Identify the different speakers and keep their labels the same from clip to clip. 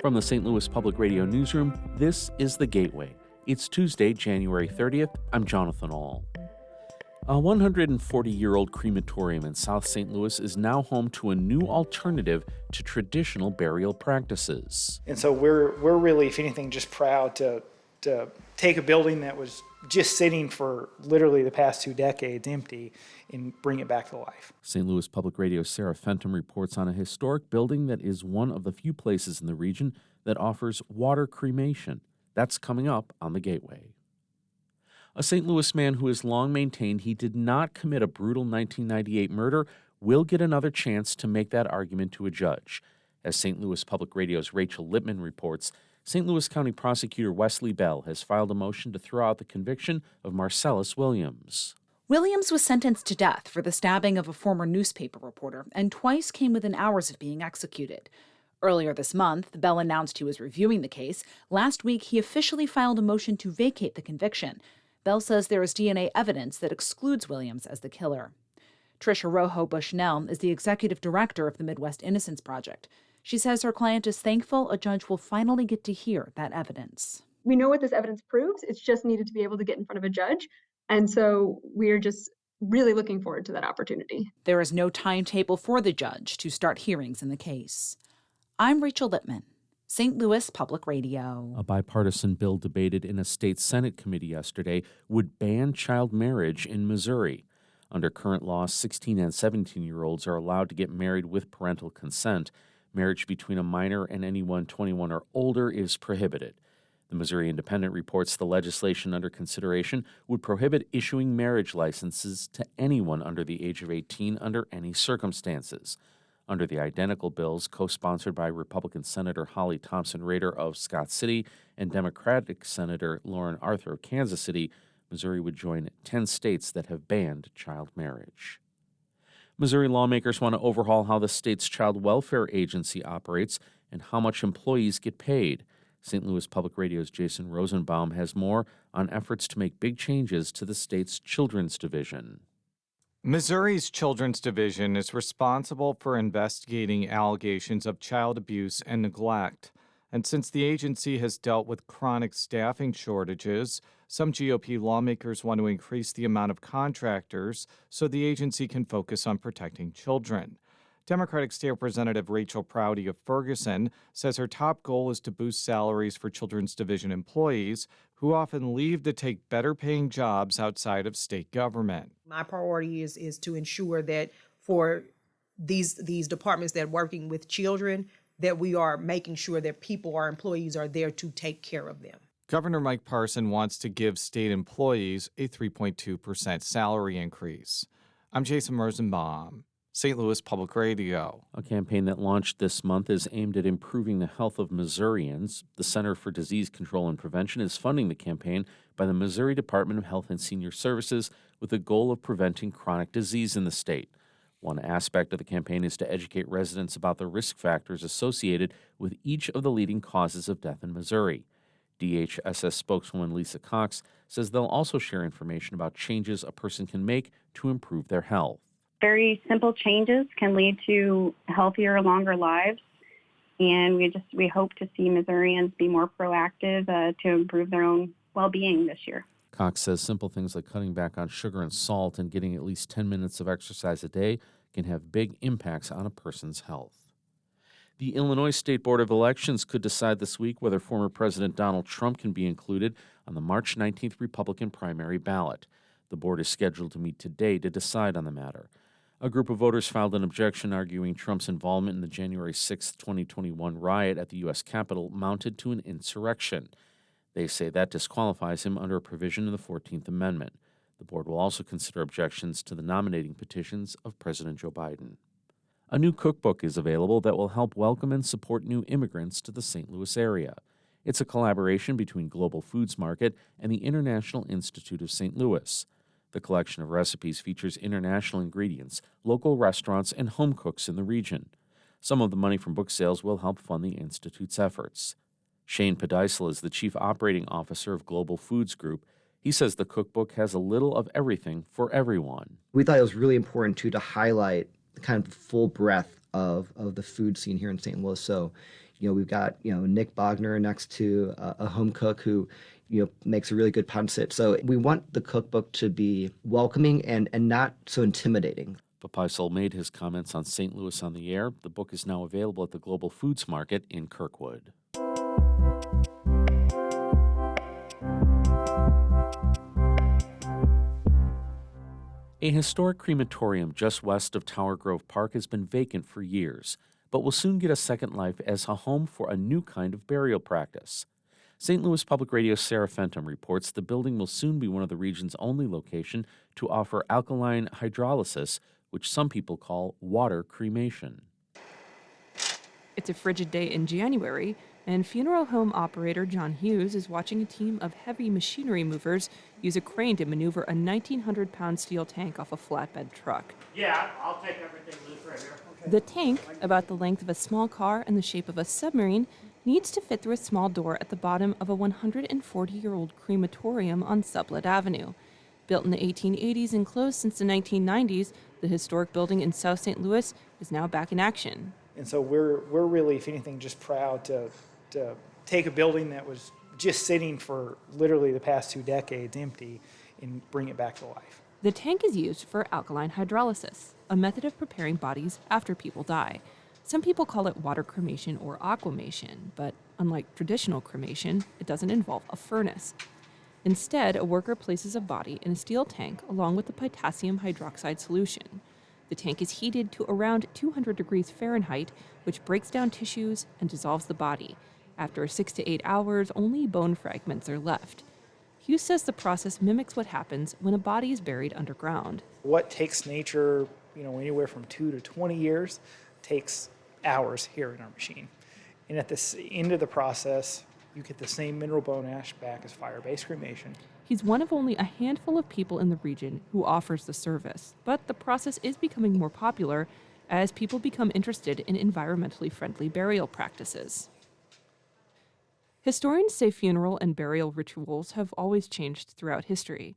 Speaker 1: From the St. Louis Public Radio newsroom, this is The Gateway. It's Tuesday, January 30th. I'm Jonathan Ahl. A 140-year-old crematorium in South St. Louis is now home to a new alternative to traditional burial practices.
Speaker 2: And so we're really, if anything, just proud to take a building that was just sitting for literally the past 2 decades empty and bring it back to life.
Speaker 1: St. Louis Public Radio's Sarah Fenton reports on a historic building that is one of the few places in the region that offers water cremation. That's coming up on The Gateway. A St. Louis man who has long maintained he did not commit a brutal 1998 murder will get another chance to make that argument to a judge. As St. Louis Public Radio's Rachel Lippman reports, St. Louis County Prosecutor Wesley Bell has filed a motion to throw out the conviction of Marcellus Williams.
Speaker 3: Williams was sentenced to death for the stabbing of a former newspaper reporter and twice came within hours of being executed. Earlier this month, Bell announced he was reviewing the case. Last week, he officially filed a motion to vacate the conviction. Bell says there is DNA evidence that excludes Williams as the killer. Tricia Rojo Bushnell is the executive director of the Midwest Innocence Project. She says her client is thankful a judge will finally get to hear that evidence.
Speaker 4: We know what this evidence proves. It's just needed to be able to get in front of a judge. And so we're just really looking forward to that opportunity.
Speaker 3: There is no timetable for the judge to start hearings in the case. I'm Rachel Lippman, St. Louis Public Radio.
Speaker 1: A bipartisan bill debated in a state Senate committee yesterday would ban child marriage in Missouri. Under current law, 16 and 17-year-olds are allowed to get married with parental consent. Marriage between a minor and anyone 21 or older is prohibited. The Missouri Independent reports the legislation under consideration would prohibit issuing marriage licenses to anyone under the age of 18 under any circumstances. Under the identical bills, co-sponsored by Republican Senator Holly Thompson Rader of Scott City and Democratic Senator Lauren Arthur of Kansas City, Missouri would join 10 states that have banned child marriage. Missouri lawmakers want to overhaul how the state's child welfare agency operates and how much employees get paid. St. Louis Public Radio's Jason Rosenbaum has more on efforts to make big changes to the state's Children's Division.
Speaker 5: Missouri's Children's Division is responsible for investigating allegations of child abuse and neglect. And since the agency has dealt with chronic staffing shortages, some GOP lawmakers want to increase the amount of contractors so the agency can focus on protecting children. Democratic State Representative Rachel Prouty of Ferguson says her top goal is to boost salaries for Children's Division employees who often leave to take better-paying jobs outside of state government.
Speaker 6: My priority is to ensure that for these departments that are working with children, that we are making sure that people, our employees, are there to take care of them.
Speaker 5: Governor Mike Parson wants to give state employees a 3.2% salary increase. I'm Jason Rosenbaum, St. Louis Public Radio.
Speaker 1: A campaign that launched this month is aimed at improving the health of Missourians. The Center for Disease Control and Prevention is funding the campaign by the Missouri Department of Health and Senior Services with the goal of preventing chronic disease in the state. One aspect of the campaign is to educate residents about the risk factors associated with each of the leading causes of death in Missouri. DHSS spokeswoman Lisa Cox says they'll also share information about changes a person can make to improve their health.
Speaker 7: Very simple changes can lead to healthier, longer lives, and we hope to see Missourians be more proactive to improve their own well-being this year.
Speaker 1: Cox says simple things like cutting back on sugar and salt and getting at least 10 minutes of exercise a day can have big impacts on a person's health. The Illinois State Board of Elections could decide this week whether former President Donald Trump can be included on the March 19th Republican primary ballot. The board is scheduled to meet today to decide on the matter. A group of voters filed an objection arguing Trump's involvement in the January 6, 2021 riot at the U.S. Capitol mounted to an insurrection. They say that disqualifies him under a provision in the 14th Amendment. The board will also consider objections to the nominating petitions of President Joe Biden. A new cookbook is available that will help welcome and support new immigrants to the St. Louis area. It's a collaboration between Global Foods Market and the International Institute of St. Louis. The collection of recipes features international ingredients, local restaurants, and home cooks in the region. Some of the money from book sales will help fund the Institute's efforts. Shane Padizel is the Chief Operating Officer of Global Foods Group. He says the cookbook has a little of everything for everyone.
Speaker 8: We thought it was really important, too, to highlight the kind of full breadth of the food scene here in St. Louis. So, We've got, Nick Bogner next to a home cook who, makes a really good pancit. So we want the cookbook to be welcoming and not so intimidating.
Speaker 1: Papaisal made his comments on St. Louis on the Air. The book is now available at the Global Foods Market in Kirkwood. A historic crematorium just west of Tower Grove Park has been vacant for years, but will soon get a second life as a home for a new kind of burial practice. St. Louis Public Radio's Sarah Fenton reports the building will soon be one of the region's only location to offer alkaline hydrolysis, which some people call water cremation.
Speaker 9: It's a frigid day in January, and funeral home operator John Hughes is watching a team of heavy machinery movers use a crane to maneuver a 1,900-pound steel tank off a flatbed truck.
Speaker 10: Yeah, I'll take everything loose right here. Okay.
Speaker 9: The tank, about the length of a small car and the shape of a submarine, needs to fit through a small door at the bottom of a 140-year-old crematorium on Sublette Avenue. Built in the 1880s and closed since the 1990s, the historic building in South St. Louis is now back in action.
Speaker 2: And so we're really, if anything, just proud to take a building that was just sitting for literally the past 2 decades empty and bring it back to life.
Speaker 9: The tank is used for alkaline hydrolysis, a method of preparing bodies after people die. Some people call it water cremation or aquamation, but unlike traditional cremation, it doesn't involve a furnace. Instead, a worker places a body in a steel tank along with the potassium hydroxide solution. The tank is heated to around 200 degrees Fahrenheit, which breaks down tissues and dissolves the body. After 6 to 8 hours, only bone fragments are left. Hughes says the process mimics what happens when a body is buried underground.
Speaker 2: What takes nature, anywhere from 2 to 20 years, takes hours here in our machine. And at the end of the process, you get the same mineral bone ash back as fire-based cremation.
Speaker 9: He's one of only a handful of people in the region who offers the service, but the process is becoming more popular as people become interested in environmentally friendly burial practices. Historians say funeral and burial rituals have always changed throughout history.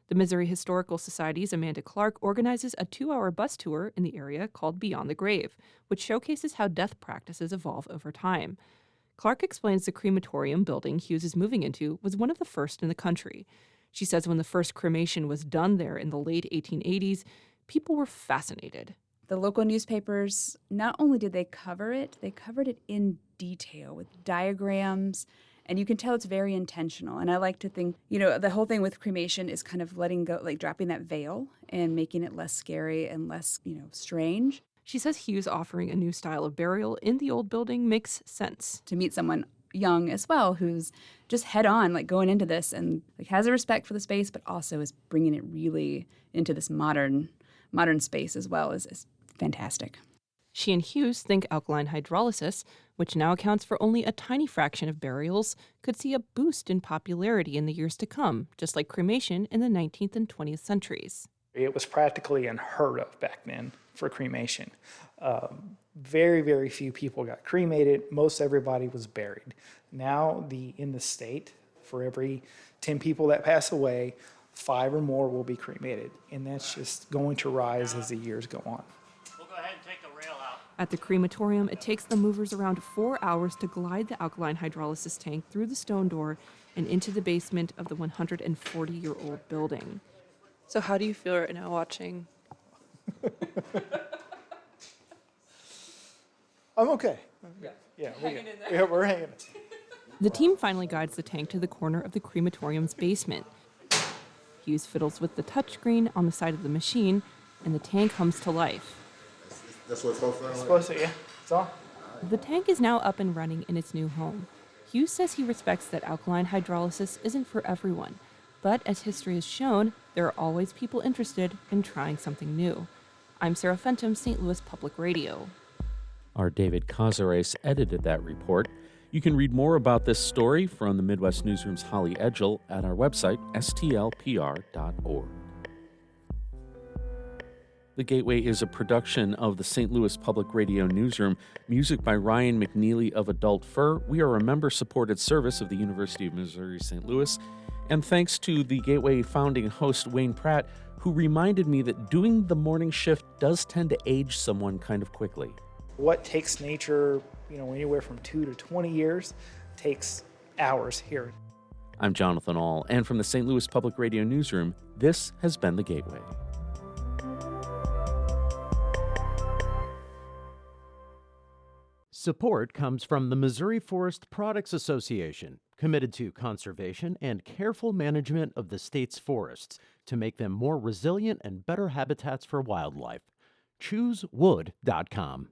Speaker 9: The Missouri Historical Society's Amanda Clark organizes a 2-hour bus tour in the area called Beyond the Grave, which showcases how death practices evolve over time. Clark explains the crematorium building Hughes is moving into was one of the first in the country. She says when the first cremation was done there in the late 1880s, people were fascinated.
Speaker 11: The local newspapers, not only did they covered it in detail with diagrams, and you can tell it's very intentional. And I like to think, the whole thing with cremation is kind of letting go, like dropping that veil and making it less scary and less, strange.
Speaker 9: She says Hughes offering a new style of burial in the old building makes sense.
Speaker 11: To meet someone young as well who's just head on, like going into this and like has a respect for the space, but also is bringing it really into this modern space as well is fantastic.
Speaker 9: She and Hughes think alkaline hydrolysis, which now accounts for only a tiny fraction of burials, could see a boost in popularity in the years to come, just like cremation in the 19th and 20th centuries.
Speaker 2: It was practically unheard of back then for cremation. Very, very few people got cremated. Most everybody was buried. Now, in the state, for every 10 people that pass away, 5 or more will be cremated. And that's just going to rise as the years go on.
Speaker 10: We'll go ahead and take the rail out.
Speaker 9: At the crematorium, it takes the movers around 4 hours to glide the alkaline hydrolysis tank through the stone door and into the basement of the 140-year-old building.
Speaker 12: So how do you feel right now watching?
Speaker 2: I'm okay. Yeah, we're hanging in there.
Speaker 9: The team finally guides the tank to the corner of the crematorium's basement. Hughes fiddles with the touchscreen on the side of the machine, and the tank hums to life.
Speaker 13: That's what it's supposed to sound like?
Speaker 2: It's supposed to, yeah. It's on.
Speaker 9: The tank is now up and running in its new home. Hughes says he respects that alkaline hydrolysis isn't for everyone, but as history has shown, there are always people interested in trying something new. I'm Sarah Fenton, St. Louis Public Radio.
Speaker 1: Our David Cazares edited that report. You can read more about this story from the Midwest Newsroom's Holly Edgell at our website, stlpr.org. The Gateway is a production of the St. Louis Public Radio Newsroom. Music by Ryan McNeely of Adult Fur. We are a member-supported service of the University of Missouri St. Louis. And thanks to the Gateway founding host, Wayne Pratt, who reminded me that doing the morning shift does tend to age someone kind of quickly.
Speaker 2: What takes nature, anywhere from 2 to 20 years, takes hours here.
Speaker 1: I'm Jonathan Ahl, and from the St. Louis Public Radio Newsroom, this has been The Gateway.
Speaker 14: Support comes from the Missouri Forest Products Association, committed to conservation and careful management of the state's forests to make them more resilient and better habitats for wildlife. ChooseWood.com.